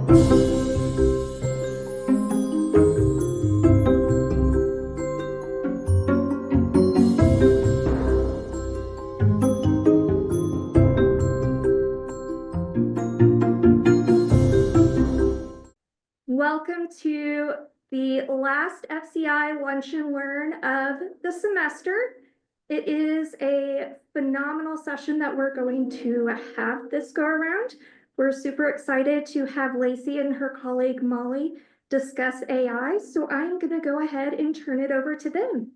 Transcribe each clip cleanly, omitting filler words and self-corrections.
Welcome to the last FCI Lunch and Learn of the semester. It is a phenomenal session that we're going to have this go around. We're super excited to have Lacey and her colleague Molly discuss AI. So I'm going to go ahead and turn it over to them.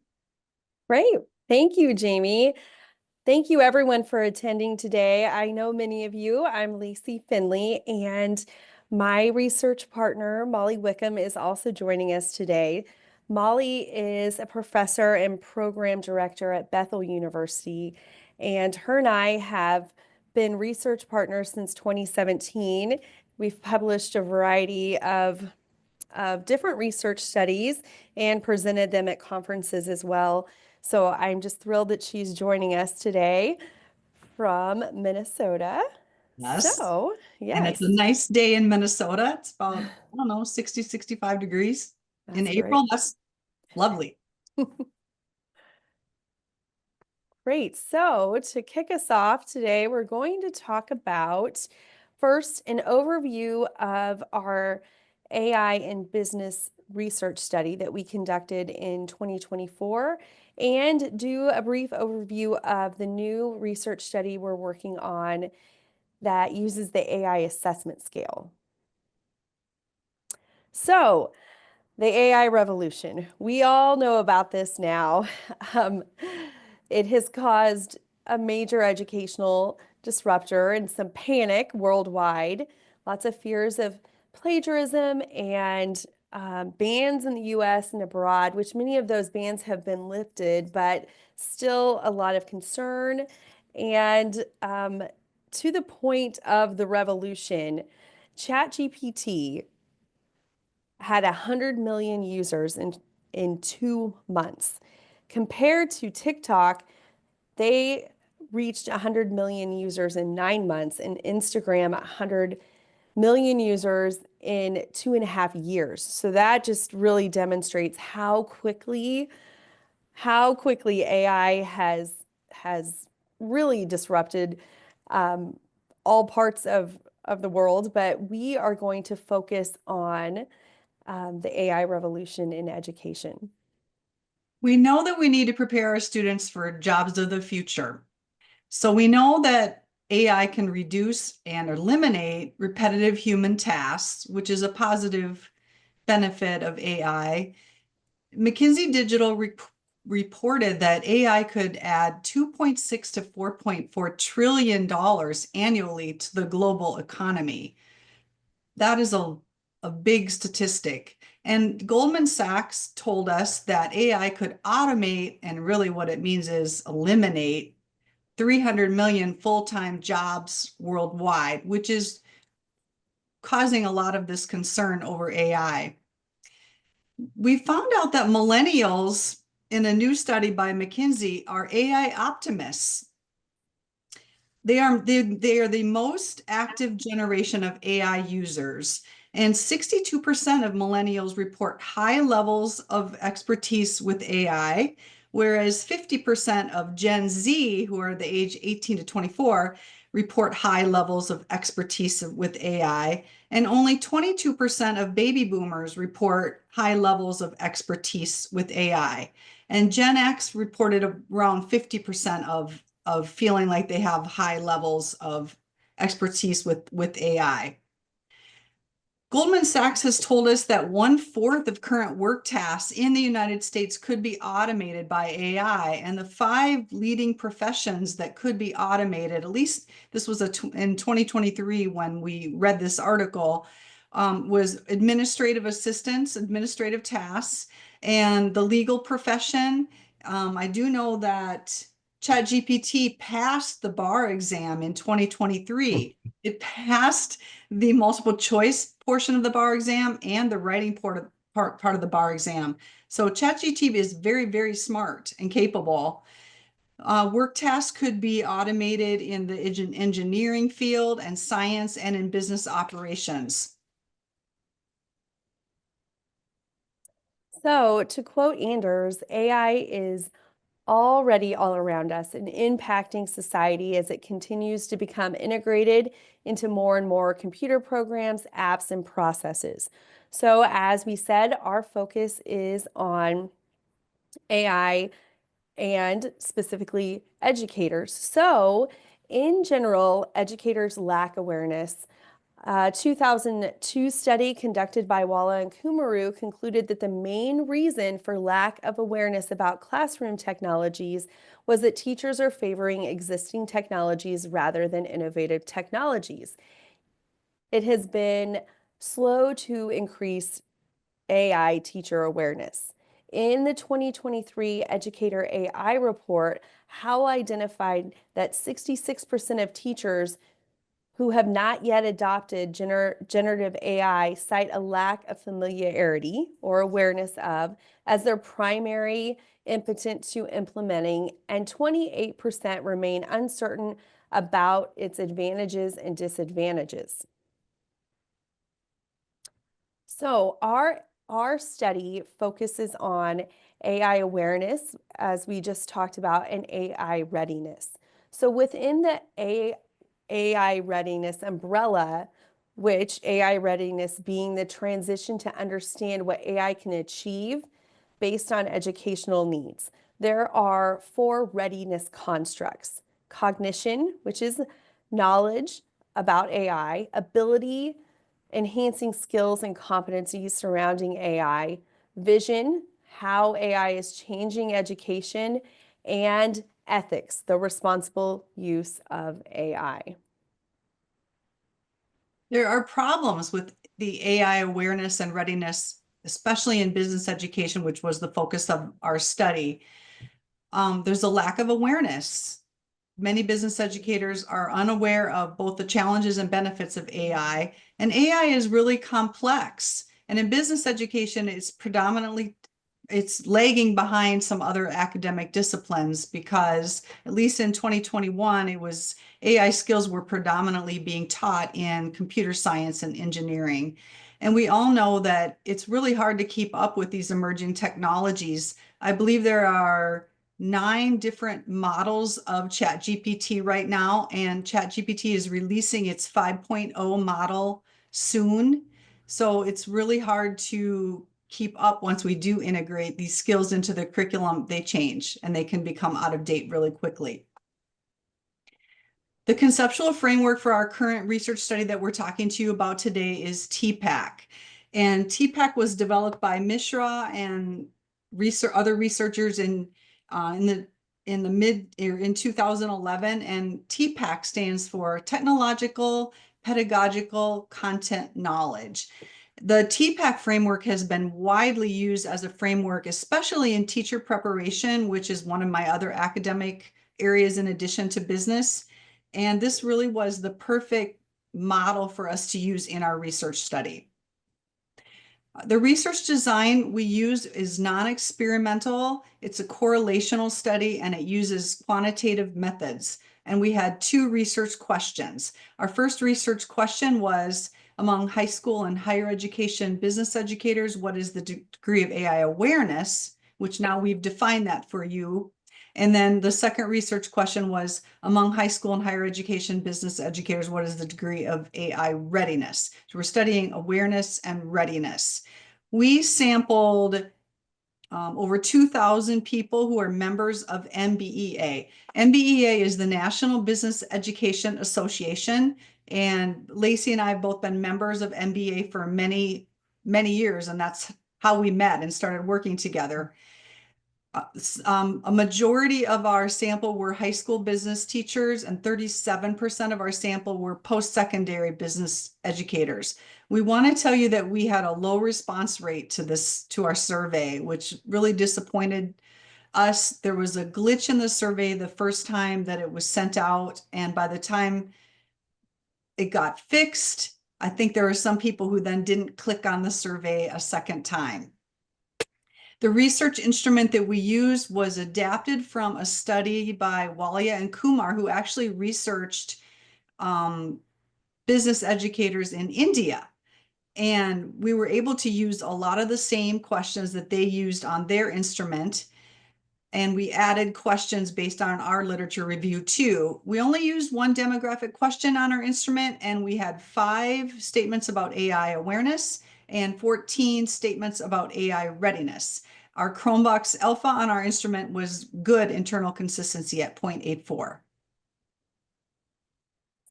Great. Thank you, Jamie. Thank you everyone for attending today. I know many of you. I'm Lacey Finley, and my research partner, Molly Wickam, is also joining us today. Molly is a professor and program director at Bethel University, and her and I have been research partners since 2017. We've published a variety of different research studies and presented them at conferences as well. So I'm just thrilled that she's joining us today from Minnesota. Yes. So, yes. And it's a nice day in Minnesota. It's about, I don't know, 60, 65 degrees in April. That's lovely. Great. So to kick us off today, we're going to talk about first an overview of our AI and business research study that we conducted in 2024 and do a brief overview of the new research study we're working on that uses the AI assessment scale. So the AI revolution, we all know about this now. It has caused a major educational disruptor and some panic worldwide, lots of fears of plagiarism and bans in the US and abroad, which many of those bans have been lifted, but still a lot of concern. And to the point of the revolution, ChatGPT had 100 million users in 2 months. Compared to TikTok, they reached 100 million users in 9 months, and Instagram 100 million users in 2.5 years. So that just really demonstrates how quickly AI has really disrupted all parts of the world. But we are going to focus on the AI revolution in education. We know that we need to prepare our students for jobs of the future. So we know that AI can reduce and eliminate repetitive human tasks, which is a positive benefit of AI. McKinsey Digital reported that AI could add $2.6 to $4.4 trillion annually to the global economy. That is a big statistic. And Goldman Sachs told us that AI could automate, and really what it means is eliminate 300 million full-time jobs worldwide, which is causing a lot of this concern over AI. We found out that millennials in a new study by McKinsey are AI optimists. They are the most active generation of AI users, and 62% of millennials report high levels of expertise with AI, whereas 50% of Gen Z, who are the age 18 to 24, report high levels of expertise with AI, and only 22% of baby boomers report high levels of expertise with AI. And Gen X reported around 50% of feeling like they have high levels of expertise with AI. Goldman Sachs has told us that 1/4 of current work tasks in the United States could be automated by AI, and the 5 leading professions that could be automated, at least this was in 2023 when we read this article, was administrative assistants, administrative tasks, and the legal profession. I do know that ChatGPT passed the bar exam in 2023. It passed the multiple choice portion of the bar exam and the writing part of the bar exam. So ChatGPT is very, very smart and capable. Work tasks could be automated in the engineering field and science and in business operations. So, to quote Anders, AI is already all around us and impacting society as it continues to become integrated into more and more computer programs, apps, and processes. So, as we said, our focus is on AI and specifically educators. So, in general, educators lack awareness. A 2002 study conducted by Walla and Kumaru concluded that the main reason for lack of awareness about classroom technologies was that teachers are favoring existing technologies rather than innovative technologies. It has been slow to increase AI teacher awareness. In the 2023 Educator AI report, Howell identified that 66% of teachers who have not yet adopted generative AI cite a lack of familiarity or awareness of as their primary impetus to implementing, and 28% remain uncertain about its advantages and disadvantages. So our study focuses on AI awareness, as we just talked about, and AI readiness. So within the AI readiness umbrella, which AI readiness being the transition to understand what AI can achieve based on educational needs, there are 4 readiness constructs: cognition, which is knowledge about AI; ability, enhancing skills and competencies surrounding AI; vision, how AI is changing education; and ethics, the responsible use of AI. There are problems with the AI awareness and readiness, especially in business education, which was the focus of our study. There's a lack of awareness. Many business educators are unaware of both the challenges and benefits of AI, and AI is really complex. And in business education, it's lagging behind some other academic disciplines, because at least in 2021, AI skills were predominantly being taught in computer science and engineering. And we all know that it's really hard to keep up with these emerging technologies. I believe there are 9 different models of ChatGPT right now, and ChatGPT is releasing its 5.0 model soon. So it's really hard to keep up. Once we do integrate these skills into the curriculum, they change and they can become out of date really quickly. The conceptual framework for our current research study that we're talking to you about today is TPACK. And TPACK was developed by Mishra and other researchers in 2011. And TPACK stands for Technological Pedagogical Content Knowledge. The TPACK framework has been widely used as a framework, especially in teacher preparation, which is one of my other academic areas in addition to business. And this really was the perfect model for us to use in our research study. The research design we use is non-experimental. It's a correlational study, and it uses quantitative methods. And we had 2 research questions. Our first research question was, among high school and higher education business educators, what is the degree of AI awareness? Which now we've defined that for you. And then the second research question was, among high school and higher education business educators, what is the degree of AI readiness? So we're studying awareness and readiness. We sampled over 2,000 people who are members of NBEA. NBEA is the National Business Education Association, and Lacey and I have both been members of NBEA for many, many years, and that's how we met and started working together. A majority of our sample were high school business teachers, and 37% of our sample were post-secondary business educators. We want to tell you that we had a low response rate to our survey, which really disappointed us. There was a glitch in the survey the first time that it was sent out, and by the time it got fixed, I think there were some people who then didn't click on the survey a second time. The research instrument that we used was adapted from a study by Walia and Kumar, who actually researched business educators in India. And we were able to use a lot of the same questions that they used on their instrument. And we added questions based on our literature review too. We only used one demographic question on our instrument, and we had 5 statements about AI awareness and 14 statements about AI readiness. Our Chromebox alpha on our instrument was good internal consistency at 0.84.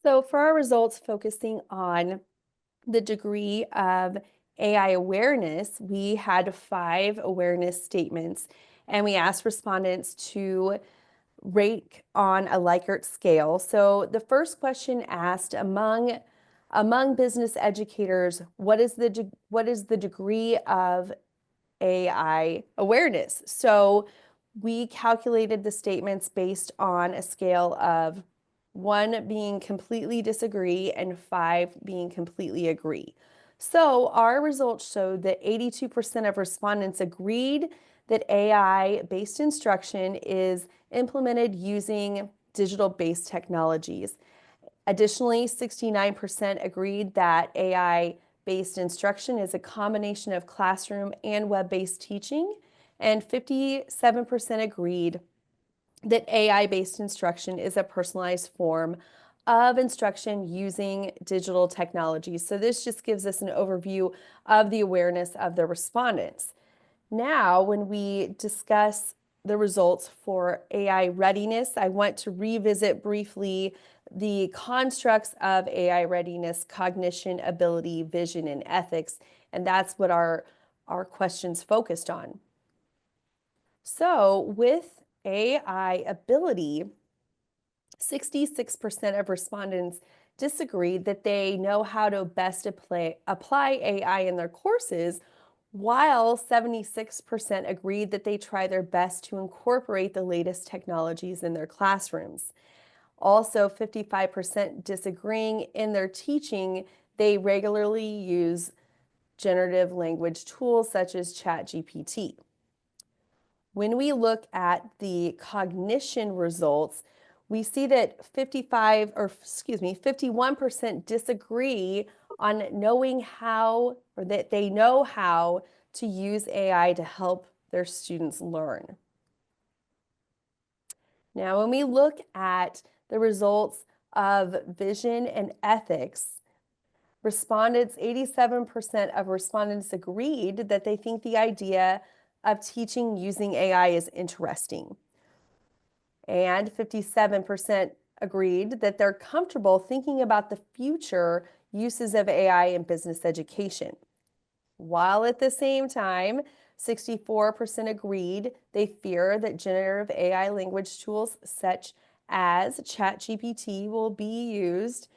So for our results focusing on the degree of AI awareness, we had 5 awareness statements, and we asked respondents to rate on a Likert scale. So the first question asked among business educators, what is the degree of AI awareness? So we calculated the statements based on a scale of 1 being completely disagree and 5 being completely agree. So our results showed that 82% of respondents agreed that AI-based instruction is implemented using digital-based technologies. Additionally, 69% agreed that AI-based instruction is a combination of classroom and web-based teaching, and 57% agreed that AI-based instruction is a personalized form of instruction using digital technologies. So this just gives us an overview of the awareness of the respondents. Now, when we discuss the results for AI readiness, I want to revisit briefly the constructs of AI readiness: cognition, ability, vision, and ethics. And that's what our questions focused on. So with AI ability, 66% of respondents disagreed that they know how to best apply AI in their courses, while 76% agreed that they try their best to incorporate the latest technologies in their classrooms. Also, 55% disagreeing in their teaching, they regularly use generative language tools such as ChatGPT. When we look at the cognition results, we see that 51% disagree on knowing how, or that they know how to use AI to help their students learn. Now, when we look at the results of vision and ethics, 87% of respondents agreed that they think the idea of teaching using AI is interesting. And 57% agreed that they're comfortable thinking about the future uses of AI in business education. While at the same time, 64% agreed they fear that generative AI language tools such as ChatGPT will be used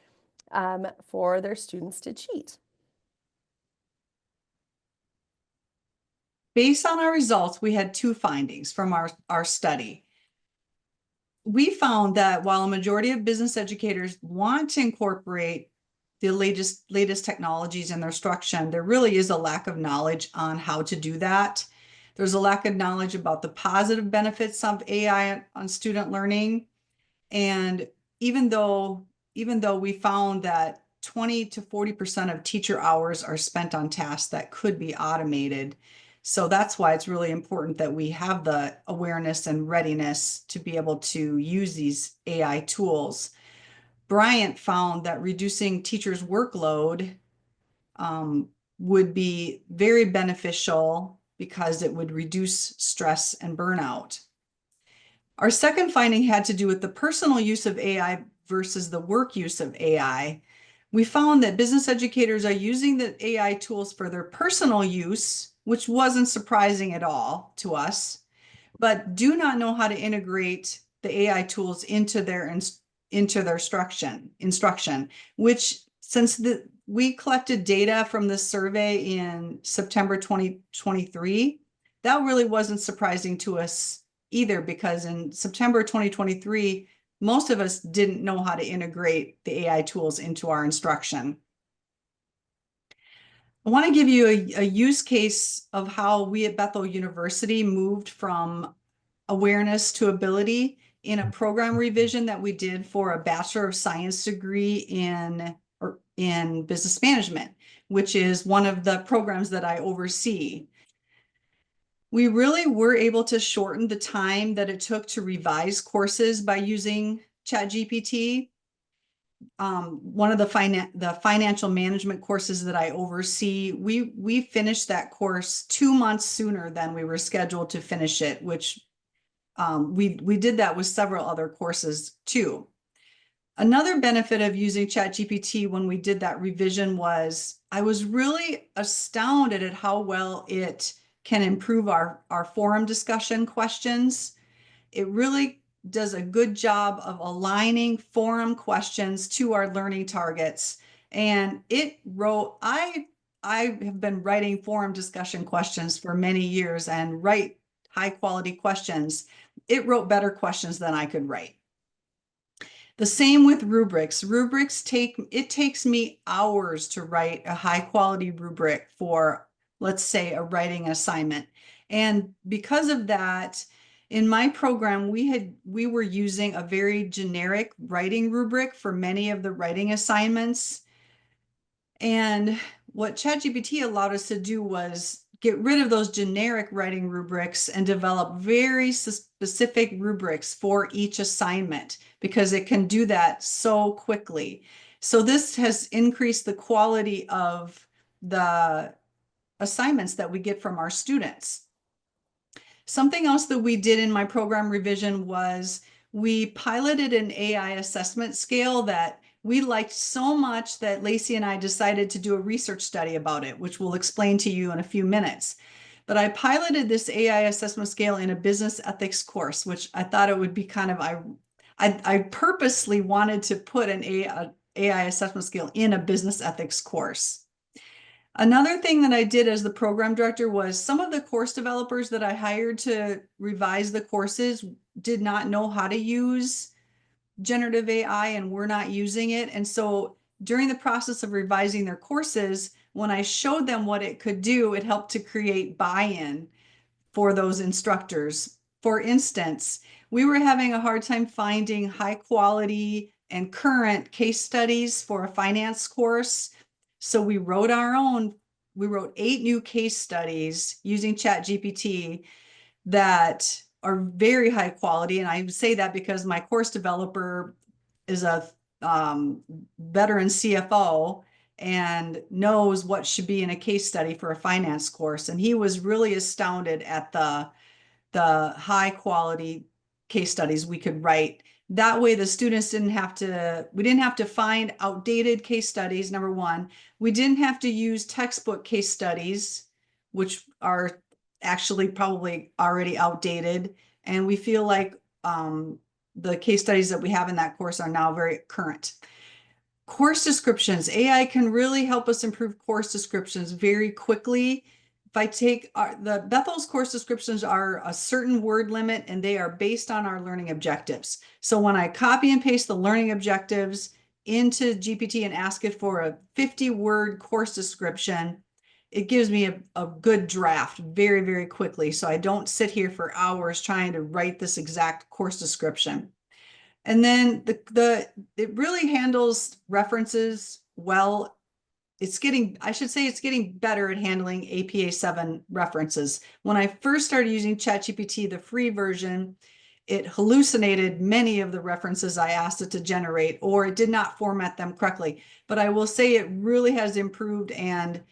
for their students to cheat. Based on our results, we had 2 findings from our study. We found that while a majority of business educators want to incorporate the latest technologies in their instruction, there really is a lack of knowledge on how to do that. There's a lack of knowledge about the positive benefits of AI on student learning. And even though we found that 20 to 40% of teacher hours are spent on tasks that could be automated. So that's why it's really important that we have the awareness and readiness to be able to use these AI tools. Bryant found that reducing teachers' workload would be very beneficial because it would reduce stress and burnout. Our second finding had to do with the personal use of AI versus the work use of AI. We found that business educators are using the AI tools for their personal use, which wasn't surprising at all to us, but do not know how to integrate the AI tools into their instruction, which since we collected data from this survey in September 2023, that really wasn't surprising to us either, because in September 2023, most of us didn't know how to integrate the AI tools into our instruction. I want to give you a use case of how we at Bethel University moved from awareness to ability in a program revision that we did for a Bachelor of Science degree in business management. which is one of the programs that I oversee. We really were able to shorten the time that it took to revise courses by using ChatGPT. One of the financial management courses that I oversee, we finished that course 2 months sooner than we were scheduled to finish it, which we did that with several other courses too. Another benefit of using ChatGPT when we did that revision was I was really astounded at how well it can improve our forum discussion questions. It really does a good job of aligning forum questions to our learning targets. And I have been writing forum discussion questions for many years and write high quality questions. It wrote better questions than I could write. The same with rubrics. It takes me hours to write a high quality rubric for, let's say, a writing assignment. And because of that, in my program, we were using a very generic writing rubric for many of the writing assignments. And what ChatGPT allowed us to do was get rid of those generic writing rubrics and develop very specific rubrics for each assignment because it can do that so quickly. So this has increased the quality of the assignments that we get from our students. Something else that we did in my program revision was we piloted an AI assessment scale that we liked so much that Lacey and I decided to do a research study about it, which we'll explain to you in a few minutes. But I piloted this AI assessment scale in a business ethics course, which I thought it would be kind of, I purposely wanted to put an AI assessment scale in a business ethics course. Another thing that I did as the program director was some of the course developers that I hired to revise the courses did not know how to use generative AI and were not using it. And so during the process of revising their courses, when I showed them what it could do, it helped to create buy-in for those instructors. For instance, we were having a hard time finding high quality and current case studies for a finance course. So we wrote 8 new case studies using ChatGPT that are very high quality. And I say that because my course developer is a veteran CFO and knows what should be in a case study for a finance course. And he was really astounded at the high quality case studies we could write. That way the students we didn't have to find outdated case studies, number one. We didn't have to use textbook case studies, which are actually probably already outdated. And we feel like the case studies that we have in that course are now very current. Course descriptions. AI can really help us improve course descriptions very quickly. If I take the Bethel's course descriptions are a certain word limit and they are based on our learning objectives. So when I copy and paste the learning objectives into GPT and ask it for a 50-word course description, it gives me a good draft very, very quickly. So I don't sit here for hours trying to write this exact course description. And then it really handles references well. I should say it's getting better at handling APA 7 references. When I first started using ChatGPT, the free version, it hallucinated many of the references I asked it to generate, or it did not format them correctly. But I will say it really has improved and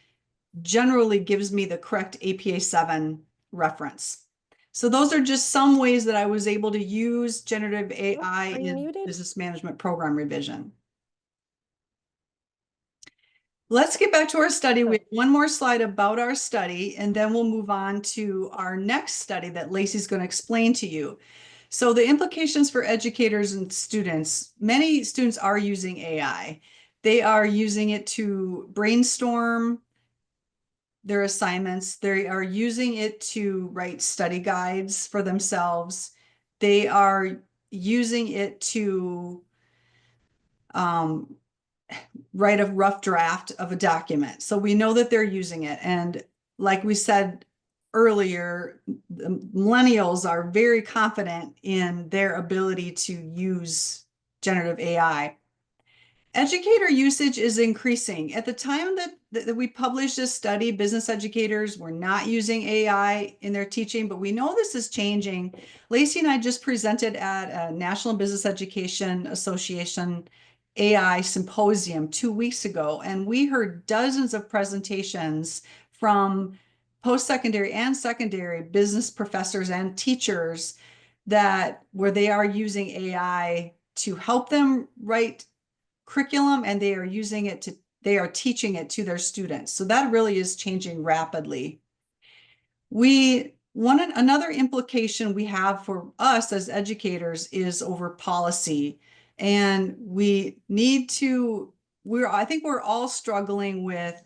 generally gives me the correct APA 7 reference. So those are just some ways that I was able to use generative AI Are you in muted? business management program revision. Let's get back to our study. We have one more slide about our study, and then we'll move on to our next study that Lacey's going to explain to you. So the implications for educators and students, many students are using AI. They are using it to brainstorm their assignments. They are using it to write study guides for themselves. They are using it to write a rough draft of a document. So we know that they're using it. And like we said earlier, the millennials are very confident in their ability to use generative AI. Educator usage is increasing. At the time that we published this study, business educators were not using AI in their teaching, but we know this is changing. Lacey and I just presented at a National Business Education Association AI symposium 2 weeks ago, and we heard dozens of presentations from post-secondary and secondary business professors and teachers that where they are using AI to help them write curriculum, and they are teaching it to their students. So that really is changing rapidly. Another implication we have for us as educators is over policy. And I think we're all struggling with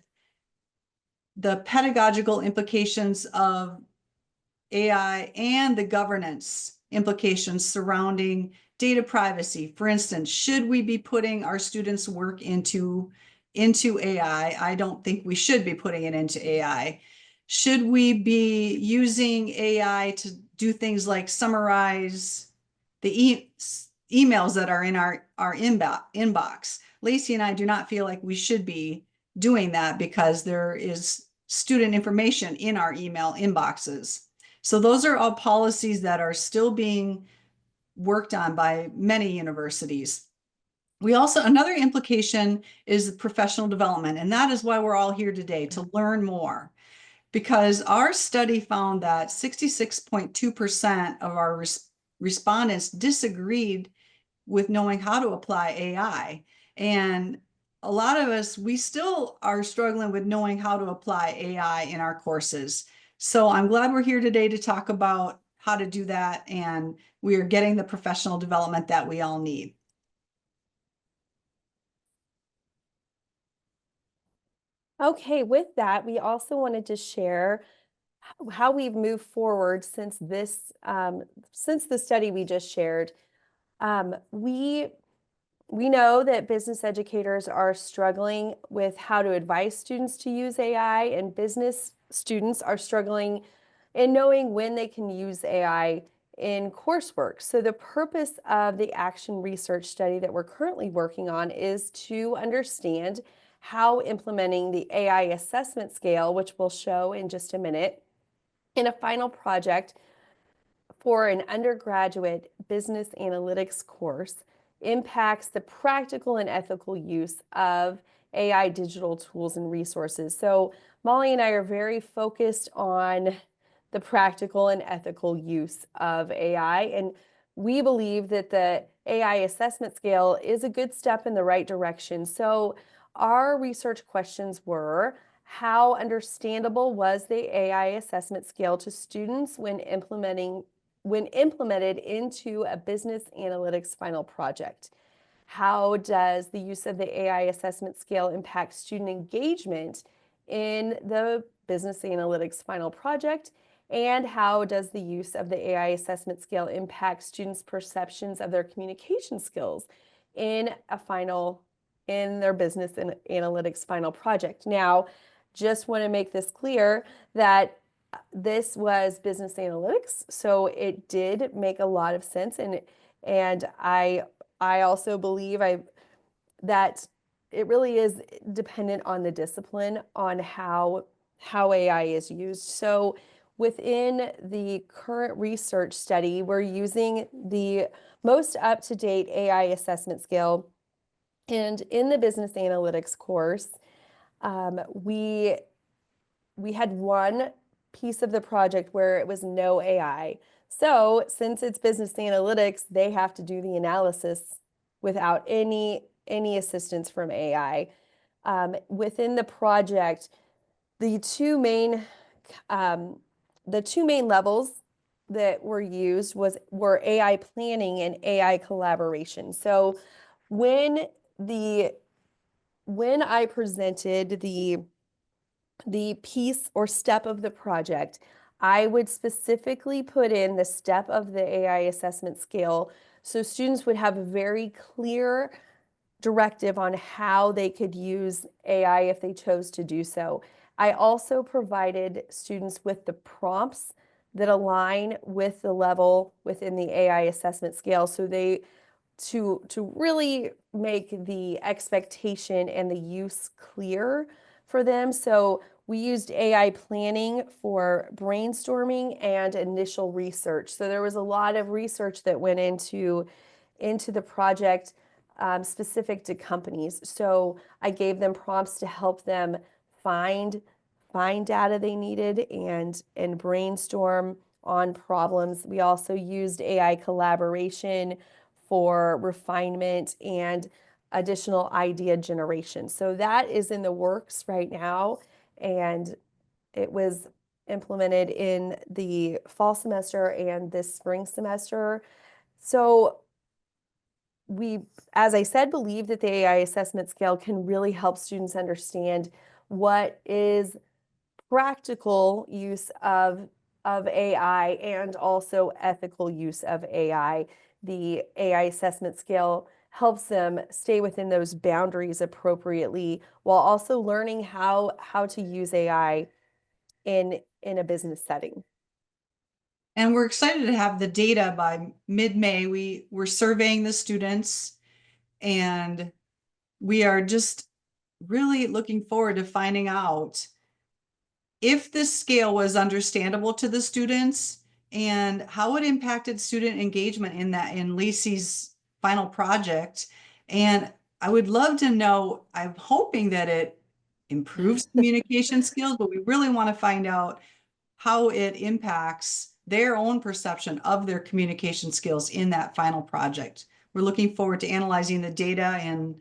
the pedagogical implications of AI and the governance implications surrounding data privacy. For instance, should we be putting our students' work into AI? I don't think we should be putting it into AI. Should we be using AI to do things like summarize the emails that are in our inbox? Lacey and I do not feel like we should be doing that because there is student information in our email inboxes. So those are all policies that are still being worked on by many universities. Another implication is professional development, and that is why we're all here today, to learn more. Because our study found that 66.2% of our respondents disagreed with knowing how to apply AI. And a lot of us, we still are struggling with knowing how to apply AI in our courses. So I'm glad we're here today to talk about how to do that, and we are getting the professional development that we all need. Okay, with that, we also wanted to share how we've moved forward since the study we just shared. We know that business educators are struggling with how to advise students to use AI, and business students are struggling in knowing when they can use AI in coursework. So the purpose of the action research study that we're currently working on is to understand how implementing the AI assessment scale, which we'll show in just a minute, in a final project for an undergraduate business analytics course impacts the practical and ethical use of AI digital tools and resources. So Molly and I are very focused on the practical and ethical use of AI, and we believe that the AI assessment scale is a good step in the right direction. So our research questions were: how understandable was the AI assessment scale to students when implemented into a business analytics final project? How does the use of the AI assessment scale impact student engagement in the business analytics final project? And how does the use of the AI assessment scale impact students' perceptions of their communication skills in their business and analytics final project? Now, just want to make this clear that this was business analytics, so it did make a lot of sense, and I also believe that it really is dependent on the discipline on how AI is used. So within the current research study, we're using the most up-to-date AI assessment scale, and in the business analytics course, we had one piece of the project where it was no AI. So since it's business analytics, they have to do the analysis without any assistance from AI. Within the project, the two main levels that were used were AI planning and AI collaboration. So when I presented the piece or step of the project, I would specifically put in the step of the AI assessment scale so students would have a very clear directive on how they could use AI if they chose to do so. I also provided students with the prompts that align with the level within the AI assessment scale, so they to really make the expectation and the use clear for them. So we used AI planning for brainstorming and initial research. So there was a lot of research that went into the project, specific to companies. So I gave them prompts to help them find data they needed and brainstorm on problems. We also used AI collaboration for refinement and additional idea generation. So that is in the works right now, and it was implemented in the fall semester and this spring semester. So we, as I said, believe that the AI assessment scale can really help students understand what is practical use of AI and also ethical use of AI. The AI assessment scale helps them stay within those boundaries appropriately while also learning how to use AI in a business setting. And we're excited to have the data by mid-May. We're surveying the students, and we are just really looking forward to finding out if this scale was understandable to the students and how it impacted student engagement in Lacey's final project. And I would love to know, I'm hoping that it improves communication skills, but we really want to find out how it impacts their own perception of their communication skills in that final project. We're looking forward to analyzing the data in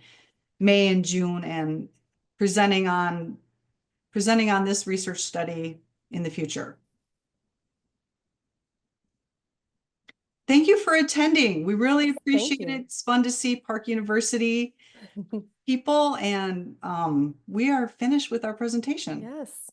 May and June and presenting on this research study in the future. Thank you for attending. We really appreciate it. It's fun to see Park University people, and we are finished with our presentation. Yes.